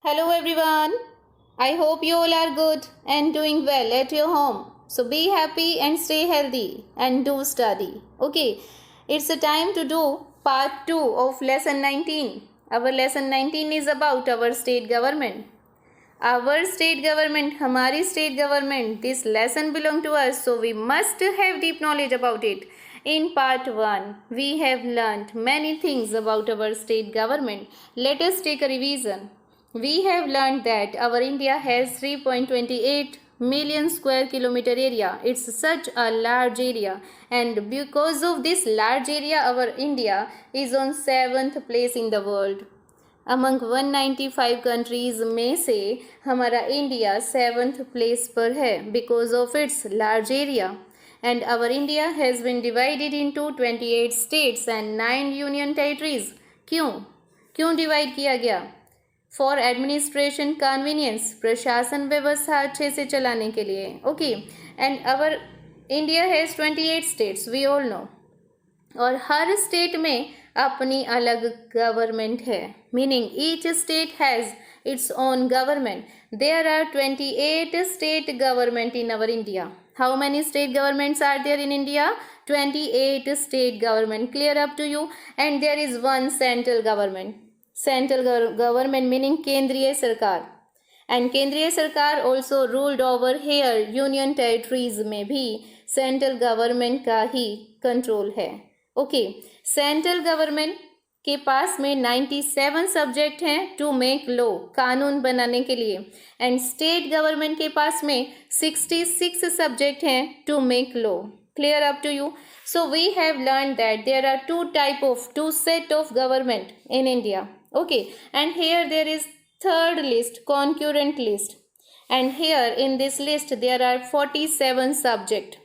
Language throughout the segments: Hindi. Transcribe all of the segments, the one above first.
Hello everyone. I hope you all are good and doing well at your home. So be happy and stay healthy and do study. Okay, it's a time to do part 2 of lesson 19. Our lesson 19 is about our state government. Our state government, Hamari state government, this lesson belong to us, so we must have deep knowledge about it. In part 1, we have learnt many things about our state government. Let us take a revision. We have learned that our India has 3.28 million square kilometer area. It's such a large area, and because of this large area, our India is on 7th place in the world. Among 195 countries में से हमारा इंडिया 7th प्लेस पर है because of its large area. And our India has been divided into 28 states and 9 union territories. क्यों डिवाइड किया गया? For administration convenience, प्रशासन व्यवस्था अच्छे से चलाने के लिए. Okay, and our India has 28 states, we all know. और हर स्टेट में अपनी अलग गवर्नमेंट है, meaning each state has its own government. There are 28 state government in our India. How many state governments are there in India? 28 state government. Clear up to you? And there is one central government. Central government meaning केंद्रीय सरकार. एंड केंद्रीय सरकार also ruled over here. Union territories में भी सेंट्रल गवर्नमेंट का ही कंट्रोल है. ओके, सेंट्रल गवर्नमेंट के पास में 97 सब्जेक्ट हैं टू मेक लॉ, कानून बनाने के लिए. एंड स्टेट गवर्नमेंट के पास में 66 सब्जेक्ट हैं to make law. Clear up to you? So we have learn that there are two set of government in India. Okay, and here there is third list, concurrent list, and here in this list there are 47 subject.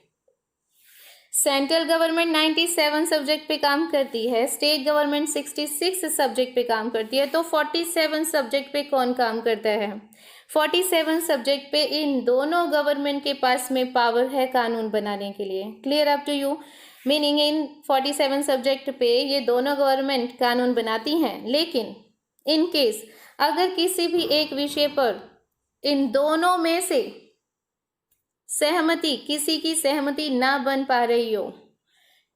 Central government 97 subject पे काम करती है, स्टेट गवर्नमेंट 66 सब्जेक्ट पे काम करती है. तो 47 सब्जेक्ट पे कौन काम करता है? 47 सब्जेक्ट पे इन दोनों गवर्नमेंट के पास में पावर है कानून बनाने के लिए. Clear up to you? Meaning in 47 subject पे ये दोनों गवर्नमेंट कानून बनाती हैं. लेकिन इन केस अगर किसी भी एक विषय पर इन दोनों में से किसी की सहमति ना बन पा रही हो,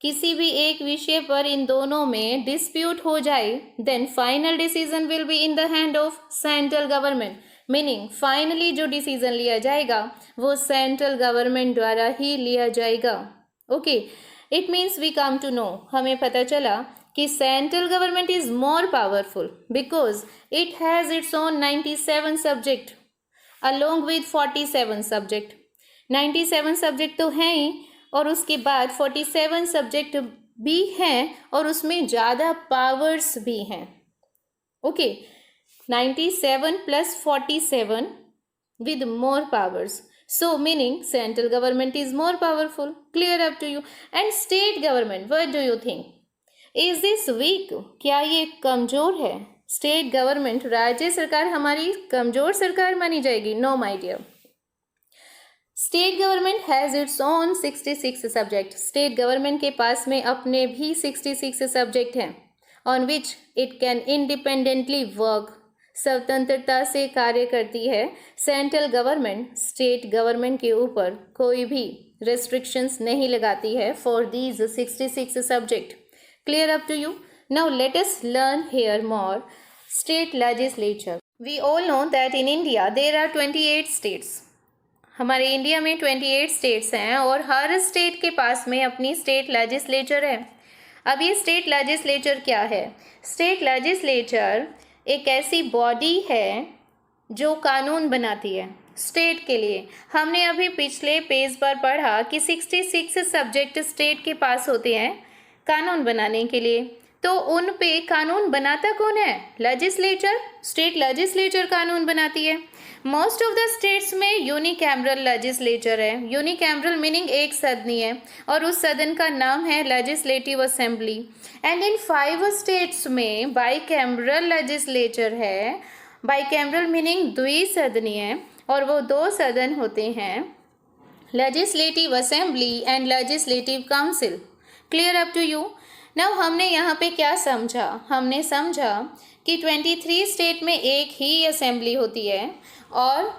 किसी भी एक विषय पर इन दोनों में डिस्प्यूट हो जाए, then final decision will be in the hand of central government. Meaning finally जो डिसीजन लिया जाएगा वो सेंट्रल गवर्नमेंट द्वारा ही लिया जाएगा. Okay, it means we come to know, हमें पता चला कि central government is more powerful because it has its own 97 subject along with 47 subject. 97 subject तो हैं ही, और उसके बाद 47 सब्जेक्ट भी हैं और उसमें ज़्यादा पावर्स भी हैं. Okay, 97 plus 47 with more powers. So meaning central government is more powerful. Clear up to you? And state government, what do you think? Is this weak? क्या ये कमज़ोर है? स्टेट गवर्नमेंट, राज्य सरकार हमारी कमज़ोर सरकार मानी जाएगी? No my dear. State government has its own 66 subject. State government के पास में अपने भी 66 सब्जेक्ट हैं on which it can independently work. स्वतंत्रता से कार्य करती है. सेंट्रल गवर्नमेंट स्टेट गवर्नमेंट के ऊपर कोई भी रेस्ट्रिक्शंस नहीं लगाती है for these 66 subject. Clear up to you? Now let us learn here more state legislature. We all know that in India there are 28 states. हमारे इंडिया में 28 स्टेट्स हैं और हर स्टेट के पास में अपनी स्टेट लेजिस्लेचर है. अब ये स्टेट लेजिस्लेचर क्या है? स्टेट लेजिस्लेचर एक ऐसी बॉडी है जो कानून बनाती है स्टेट के लिए. हमने अभी पिछले पेज पर पढ़ा कि 66 सब्जेक्ट स्टेट के पास होते हैं कानून बनाने के लिए. तो उन पे कानून बनाता कौन है? लेजिस्लेचर. स्टेट लेजिस्लेचर कानून बनाती है. मोस्ट ऑफ द स्टेट्स में यूनिकैमरल लेजिस्लेचर है. यूनिकैमरल मीनिंग एक सदनी है और उस सदन का नाम है legislative assembly. And in 5 states में बाईकैमरल लेजिस्लेचर है. बाईकैमरल मीनिंग द्विसदनीय, और वो 2 सदन होते हैं, legislative assembly and legislative council. Clear up to you? Now हमने यहाँ पे क्या समझा, हमने समझा कि 23 स्टेट में एक ही असेंबली होती है और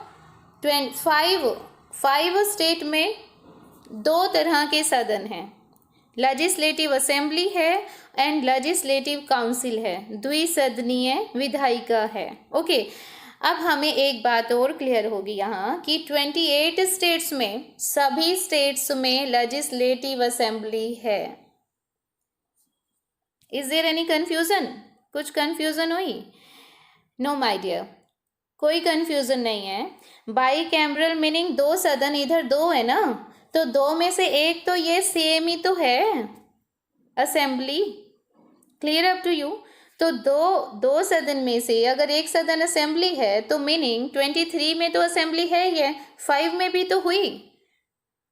5 स्टेट में 2 तरह के सदन हैं, लेजिस्लेटिव असेंबली है एंड लेजिस्लेटिव काउंसिल है, द्विसदनीय विधायिका है। ओके, अब हमें एक बात और क्लियर होगी यहाँ कि 28 स्टेट्स में सभी स्टेट्स में लेजिस्लेटिव असेंबली है। Is there any confusion? कुछ कन्फ्यूजन हुई? नो माय डियर, कोई कन्फ्यूजन नहीं है। बाई कैमरल मीनिंग 2 सदन, इधर 2 है ना, तो 2 में से एक तो ये सेम ही तो है, assembly. Clear up to you? तो दो सदन में से अगर एक सदन असेंबली है तो मीनिंग 23 में तो असेंबली है ही है, 5 में भी तो हुई।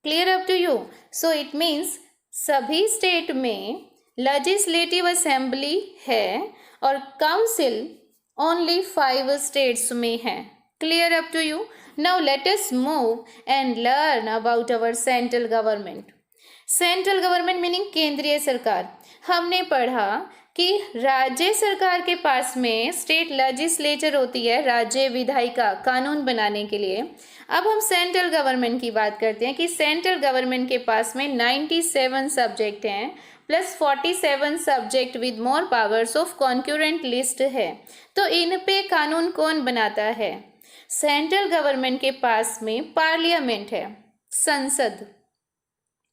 Clear up to you? So it means सभी स्टेट में लेजिस्लेटिव असेंबली है और काउंसिल ओनली 5 स्टेट्स में है। Clear up to you? Now let us move and learn about our central government. Central government meaning केंद्रीय सरकार। हमने पढ़ा कि राज्य सरकार के पास में स्टेट लेजिस्लेचर होती है, राज्य विधायिका, कानून बनाने के लिए। अब हम सेंट्रल गवर्नमेंट की बात करते हैं कि सेंट्रल गवर्नमेंट के पास में 97 सब्जेक्ट हैं plus 47 subject with more powers of concurrent list है। तो इन पे कानून कौन बनाता है? सेंट्रल गवर्नमेंट के पास में पार्लियामेंट है, संसद।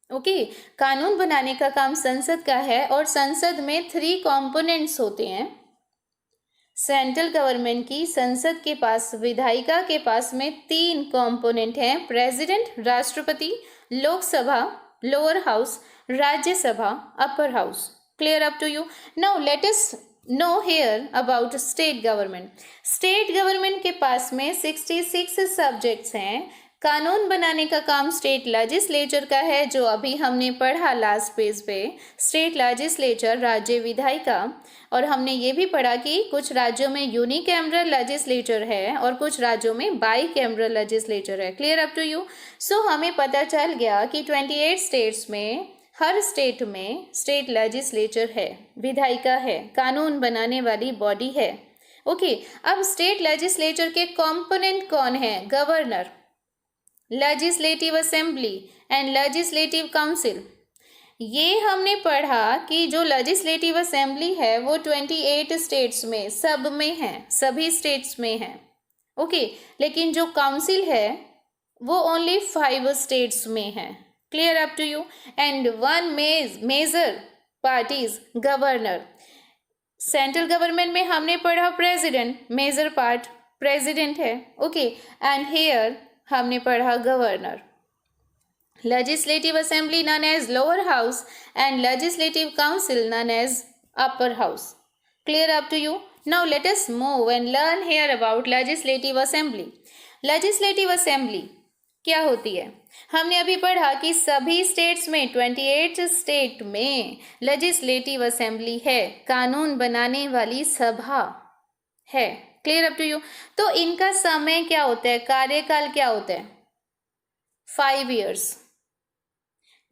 ओके, कानून बनाने का काम संसद का है और संसद में 3 कंपोनेंट्स होते हैं। सेंट्रल गवर्नमेंट की संसद के पास, विधायिका के पास में 3 कंपोनेंट हैं, प्रेसिडेंट राष्ट्रपति, Lok Sabha lower house, Rajya Sabha upper house. Clear up to you? Now let us know here about state government. State government के पास में 66 सब्जेक्ट्स हैं। कानून बनाने का काम स्टेट लेजिस्लेचर का है, जो अभी हमने पढ़ा लास्ट पेज पे, स्टेट लेजिस्लेचर, राज्य विधायिका। और हमने ये भी पढ़ा कि कुछ राज्यों में यूनिकैमरल लेजिस्लेचर है और कुछ राज्यों में बाई कैमरल लेजिस्लेचर है। Clear up to you? So हमें पता चल गया कि 28 स्टेट्स में हर स्टेट में स्टेट लेजिस्लेचर है, विधायिका है, कानून बनाने वाली बॉडी है। ओके, अब स्टेट लेजिस्लेचर के कंपोनेंट कौन है? Governor, legislative assembly and legislative council. ये हमने पढ़ा कि जो लेजिस्लेटिव असेंबली है वो 28 स्टेट्स में सब में है, सभी स्टेट्स में है। ओके, लेकिन जो काउंसिल है वो ओनली 5 स्टेट्स में है। Clear up to you? And one major part is governor. Central government में हमने पढ़ा प्रेसिडेंट, मेजर पार्ट प्रेसिडेंट है। ओके, एंड हियर हमने पढ़ा governor. Legislative assembly known as lower house and legislative council known as upper house. Clear up to you? Now let us move and learn here about legislative assembly. Legislative assembly क्या होती है? हमने अभी पढ़ा कि सभी स्टेट्स में 28 स्टेट में लेजिस्लेटिव असेंबली है, कानून बनाने वाली सभा है। Clear up to you? तो इनका समय क्या होता है, कार्यकाल क्या होता है? 5 years।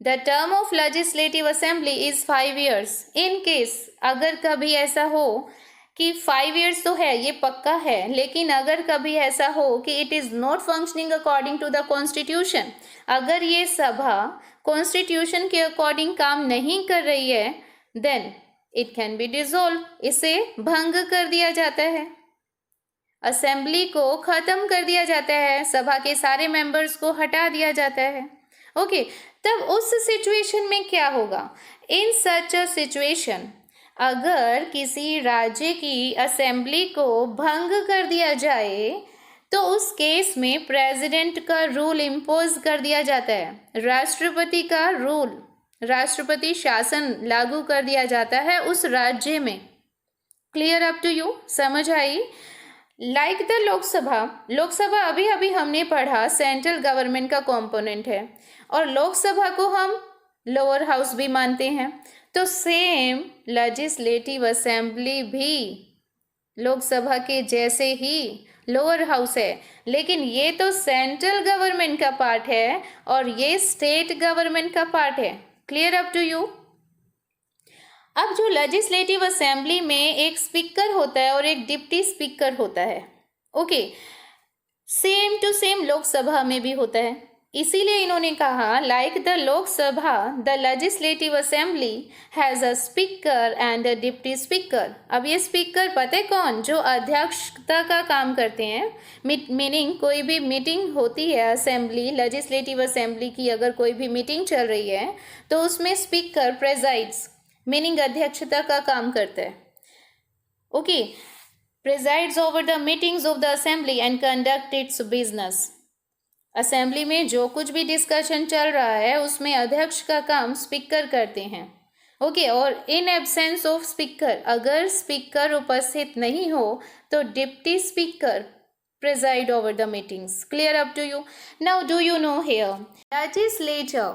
The term of legislative assembly is 5 years। In case अगर कभी ऐसा हो कि 5 years तो है, ये पक्का है, लेकिन अगर कभी ऐसा हो कि it is not functioning according to the constitution, अगर ये सभा कॉन्स्टिट्यूशन के अकॉर्डिंग काम नहीं कर रही है, then it can be dissolve. इसे भंग कर दिया जाता है, असेंबली को खत्म कर दिया जाता है, सभा के सारे मेंबर्स को हटा दिया जाता है। ओके, तब उस सिचुएशन में क्या होगा? इन सच अ सिचुएशन, अगर किसी राज्य की असेंबली को भंग कर दिया जाए तो उस केस में प्रेसिडेंट का रूल इम्पोज कर दिया जाता है, राष्ट्रपति का रूल, राष्ट्रपति शासन लागू कर दिया जाता है उस राज्य में। Clear up to you? समझ आई? लाइक द लोकसभा, लोकसभा अभी अभी हमने पढ़ा सेंट्रल गवर्नमेंट का कंपोनेंट है और लोकसभा को हम लोअर हाउस भी मानते हैं, तो सेम लेजिस्लेटिव असेंबली भी लोकसभा के जैसे ही लोअर हाउस है, लेकिन ये तो सेंट्रल गवर्नमेंट का पार्ट है और ये स्टेट गवर्नमेंट का पार्ट है। Clear up to you? अब जो लेजिस्लेटिव असेंबली में एक स्पीकर होता है और एक डिप्टी स्पीकर होता है, okay, same to same Lok Sabha में भी होता है। इसीलिए इन्होंने कहा like the Lok Sabha the legislative assembly has a speaker and a deputy speaker. अब ये स्पीकर पता है कौन? जो अध्यक्षता का काम करते हैं, मीनिंग कोई भी मीटिंग होती है असेंबली, लेजिस्लेटिव असेंबली की अगर कोई भी मीटिंग चल रही है तो उसमें स्पीकर प्रेजाइड्स, मीनिंग अध्यक्षता का काम करता है, okay, presides over the meetings of the assembly and conduct its business। Assembly में जो कुछ भी डिस्कशन चल रहा है उसमें अध्यक्ष का काम स्पीकर करते हैं, ओके। और इन एब्सेंस ऑफ स्पीकर, अगर स्पीकर उपस्थित नहीं हो तो deputy speaker preside over the meetings। Clear up to you? Now do you know here legislature?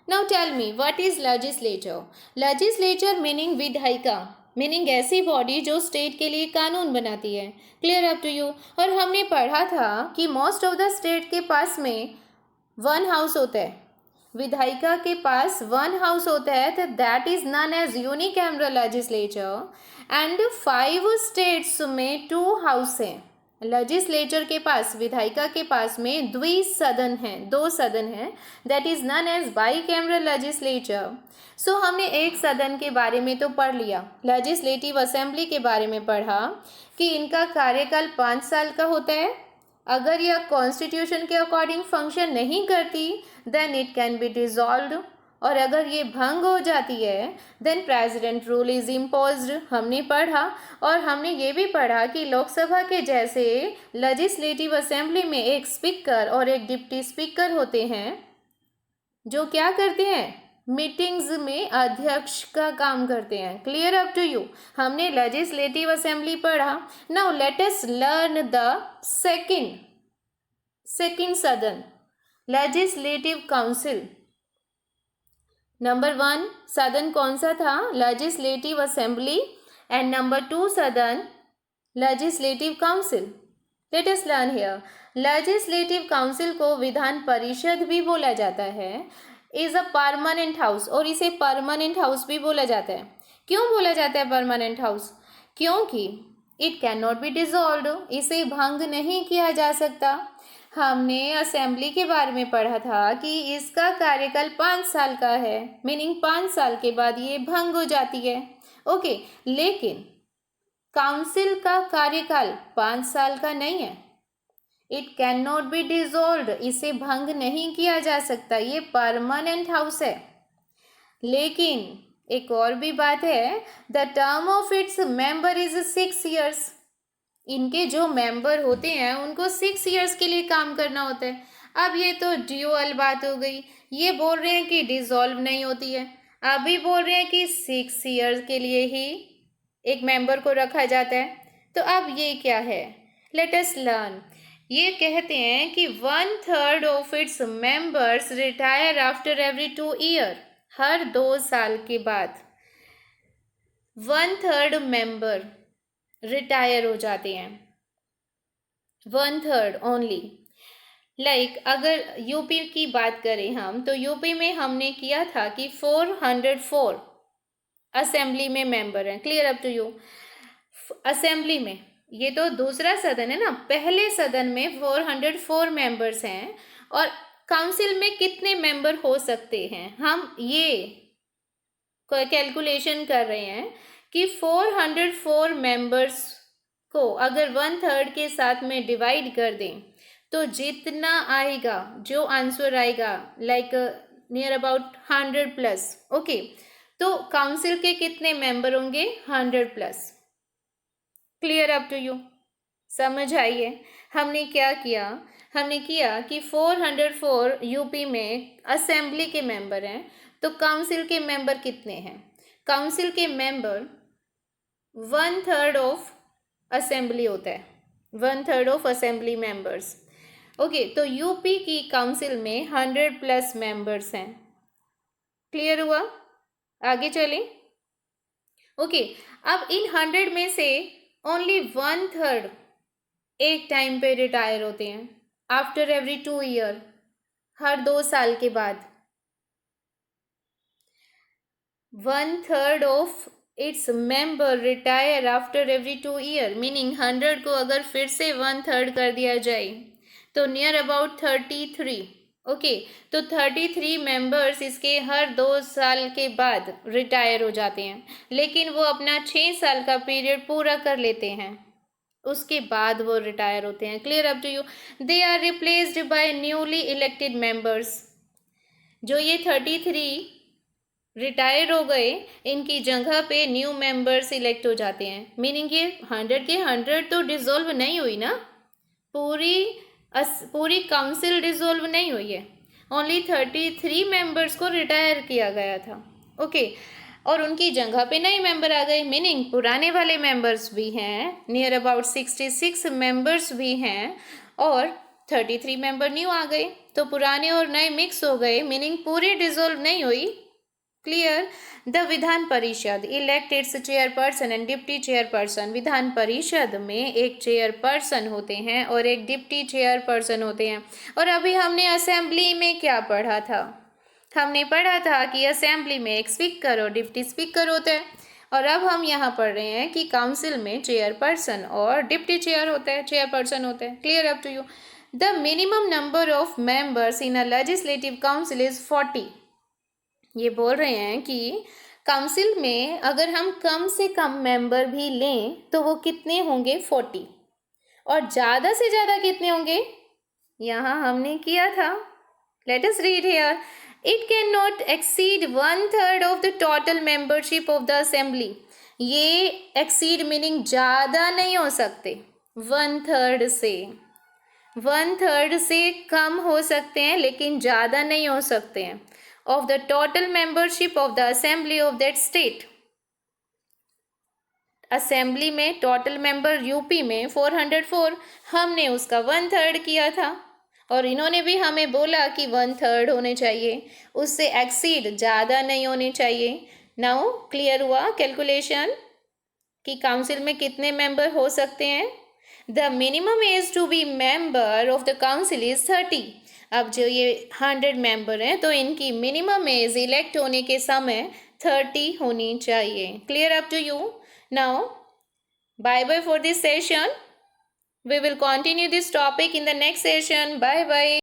Now tell me what is legislature? Legislature meaning विधायिका, मीनिंग ऐसी बॉडी जो स्टेट के लिए कानून बनाती है। Clear up to you? और हमने पढ़ा था कि मोस्ट ऑफ द स्टेट के पास में वन हाउस होता है, विधायिका के पास वन हाउस होता है, तो that is known as unicameral legislature. And 5 states में 2 हाउस हैं। लेजिस्लेचर के पास, विधायिका के पास में द्विसदन है, 2 सदन है, that is known as bicameral legislature. So हमने एक सदन के बारे में तो पढ़ लिया, लेजिस्लेटिव असेंबली के बारे में पढ़ा कि इनका कार्यकाल 5 साल का होता है। अगर यह कॉन्स्टिट्यूशन के अकॉर्डिंग फंक्शन नहीं करती then it can be dissolved, और अगर ये भंग हो जाती है then president rule is imposed, हमने पढ़ा। और हमने ये भी पढ़ा कि लोकसभा के जैसे लेजिस्लेटिव असेंबली में एक स्पीकर और एक डिप्टी स्पीकर होते हैं जो क्या करते हैं, मीटिंग्स में अध्यक्ष का काम करते हैं। Clear up to you? हमने लेजिस्लेटिव असेंबली पढ़ा। Now let us learn the second सदन, लेजिस्लेटिव काउंसिल। नंबर 1 सदन कौन सा था? Legislative assembly. एंड नंबर 2 सदन legislative council. Late us learn here. Legislative council को विधान परिषद भी बोला जाता है, इज अ परमानेंट हाउस, और इसे परमानेंट हाउस भी बोला जाता है। क्यों बोला जाता है परमानेंट हाउस? क्योंकि it can not be dissolved, इसे भंग नहीं किया जा सकता। हमने असेंबली के बारे में पढ़ा था कि इसका कार्यकाल 5 साल का है, मीनिंग 5 साल के बाद ये भंग हो जाती है, ओके। लेकिन काउंसिल का कार्यकाल 5 साल का नहीं है, it can not be dissolved, इसे भंग नहीं किया जा सकता, ये परमानेंट हाउस है। लेकिन एक और भी बात है, the term of its member is 6 years. इनके जो मेंबर होते हैं उनको 6 ईयर्स के लिए काम करना होता है। अब ये तो ड्यूअल बात हो गई, ये बोल रहे हैं कि डिसॉल्व नहीं होती है, अभी बोल रहे हैं कि 6 ईयर्स के लिए ही एक मेंबर को रखा जाता है। तो अब ये क्या है? Let us learn. ये कहते हैं कि 1/3 of its members retire after every 2 year, हर 2 साल के बाद 1/3 मेंबर रिटायर हो जाते हैं, 1/3 ओनली। लाइक अगर यूपी की बात करें हम, तो यूपी में हमने किया था कि 404 असेंबली में मेंबर हैं। Clear up to you? Assembly में, ये तो दूसरा सदन है ना, पहले सदन में 404 मेंबर्स हैं, और काउंसिल में कितने मेंबर हो सकते हैं, हम ये कैलकुलेशन कर रहे हैं कि 404 मेंबर्स को अगर 1/3 के साथ में डिवाइड कर दें तो जितना आएगा, जो आंसर आएगा, लाइक नियर अबाउट 100+, ओके। तो काउंसिल के कितने मेंबर होंगे? 100+। Clear up to you? समझ आइए हमने क्या किया? हमने किया कि 404 यूपी में असेंबली के मेंबर हैं, तो काउंसिल के मेंबर कितने हैं? काउंसिल के मेंबर 1/3 ऑफ असेंबली होता है, 1/3 ऑफ असेंबली मेंबर्स, ओके। तो यूपी की काउंसिल में 100+ मेंबर्स हैं। क्लियर हुआ? आगे चलें, ओके। अब इन 100 में से ओनली 1/3 एक टाइम पे रिटायर होते हैं, आफ्टर एवरी 2 ईयर, हर 2 साल के बाद। 1/3 of its member retire after every 2 year, meaning 100 को अगर फिर से 1/3 कर दिया जाए तो नियर अबाउट 33। ओके, तो 33 मेंबर्स इसके हर 2 साल के बाद रिटायर हो जाते हैं, लेकिन वो अपना 6 साल का पीरियड पूरा कर लेते हैं, उसके बाद वो रिटायर होते हैं। Clear up to you? They are replaced by newly elected members. जो ये 33 रिटायर हो गए, इनकी जगह पे न्यू मेंबर्स इलेक्ट हो जाते हैं, मीनिंग ये 100 के 100 तो डिसॉल्व नहीं हुई ना, पूरी काउंसिल डिसॉल्व नहीं हुई है, ओनली 33 मेंबर्स को रिटायर किया गया था। ओके, और उनकी जगह पे नए मेंबर आ गए, मीनिंग पुराने वाले मेंबर्स भी हैं, नियर अबाउट 66 मेंबर्स भी हैं, और 33 मेंबर न्यू आ गए, तो पुराने और नए मिक्स हो गए, मीनिंग पूरी डिसॉल्व नहीं हुई। Clear? The Vidhan Parishad elect it's chairperson and deputy chairperson. Vidhan Parishad में एक चेयरपर्सन होते हैं और एक डिप्टी चेयरपर्सन होते हैं। और अभी हमने असेंबली में क्या पढ़ा था? हमने पढ़ा था कि असेंबली में एक स्पीकर और डिप्टी स्पीकर होते हैं, और अब हम यहाँ पढ़ रहे हैं कि काउंसिल में चेयरपर्सन और डिप्टी चेयरपर्सन होते हैं। Clear up to you? The minimum number of members in a legislative council is 40। ये बोल रहे हैं कि काउंसिल में अगर हम कम से कम मेंबर भी लें तो वो कितने होंगे? 40। और ज़्यादा से ज़्यादा कितने होंगे? यहाँ हमने किया था, let us read here. It can not exceed 1/3 of the total membership of the assembly. ये एक्सीड मीनिंग ज़्यादा नहीं हो सकते, 1/3 से, 1/3 से कम हो सकते हैं लेकिन ज़्यादा नहीं हो सकते हैं, of the total membership of the assembly of that state। Assembly में टोटल मेंबर यूपी में 404, हमने उसका 1/3 किया था, और इन्होंने भी हमें बोला कि 1/3 होने चाहिए, उससे एक्सीड ज़्यादा नहीं होने चाहिए। नाउ क्लियर हुआ कैलकुलेशन कि काउंसिल में कितने मेंबर हो सकते हैं? The minimum age to be member of the council is 30। अब जो ये 100 मेंबर हैं तो इनकी मिनिमम एज इलेक्ट होने के समय 30 होनी चाहिए। Clear up to you? Now bye bye for this session. We will continue this topic in the next session. Bye bye.